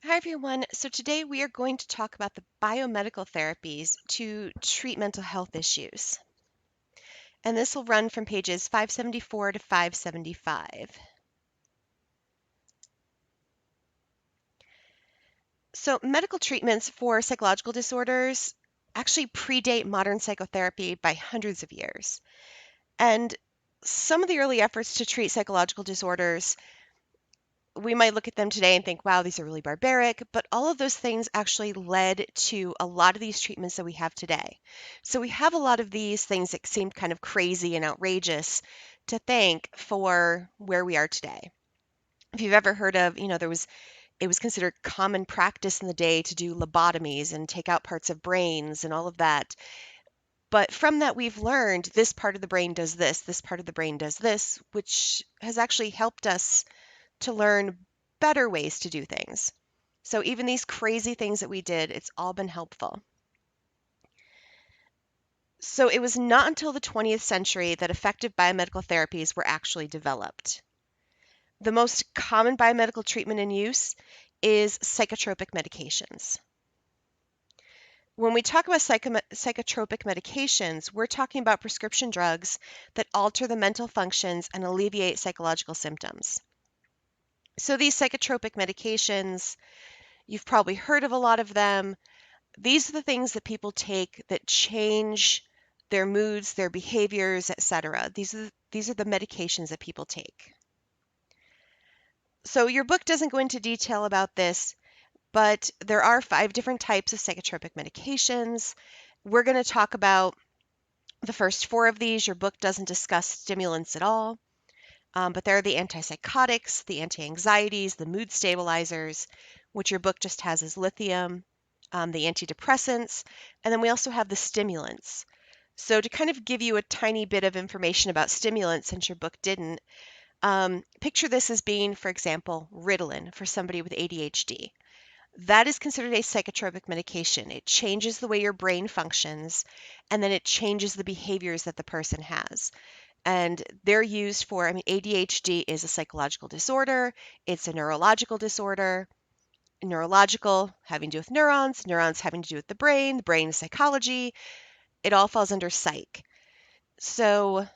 Hi, everyone. So today we are going to talk about the biomedical therapies to treat mental health issues. And this will run from pages 574 to 575. So, medical treatments for psychological disorders actually predate modern psychotherapy by hundreds of years. And some of the early efforts to treat psychological disorders, we might look at them today and think, wow, these are really barbaric, but all of those things actually led to a lot of these treatments that we have today. So we have a lot of these things that seem kind of crazy and outrageous to thank for where we are today. If you've ever heard of, it was considered common practice in the day to do lobotomies and take out parts of brains and all of that. But from that, we've learned this part of the brain does this part of the brain does this, which has actually helped us to learn better ways to do things. So even these crazy things that we did, it's all been helpful. So it was not until the 20th century that effective biomedical therapies were actually developed. The most common biomedical treatment in use is psychotropic medications. When we talk about psychotropic medications, we're talking about prescription drugs that alter the mental functions and alleviate psychological symptoms. So these psychotropic medications, you've probably heard of a lot of them. These are the things that people take that change their moods, their behaviors, etc. These are the medications that people take. So your book doesn't go into detail about this, but there are 5 different types of psychotropic medications. We're going to talk about the first 4 of these. Your book doesn't discuss stimulants at all, but there are the antipsychotics, the anti-anxieties, the mood stabilizers, which your book just has as lithium, the antidepressants, and then we also have the stimulants. So to kind of give you a tiny bit of information about stimulants, since your book didn't, picture this as being, for example, Ritalin for somebody with ADHD. That is considered a psychotropic medication. It changes the way your brain functions, and then it changes the behaviors that the person has. And they're used for, ADHD is a psychological disorder, it's a neurological disorder. Neurological having to do with neurons, neurons having to do with the brain psychology. It all falls under psych. So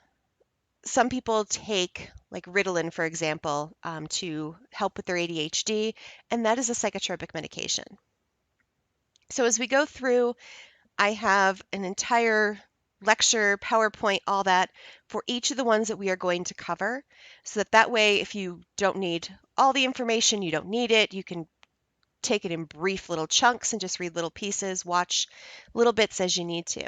some people take like Ritalin, for example, to help with their ADHD, and that is a psychotropic medication. So as we go through, I have an entire lecture, PowerPoint, all that for each of the ones that we are going to cover, so that way, if you don't need all the information, you don't need it, you can take it in brief little chunks and just read little pieces, watch little bits as you need to.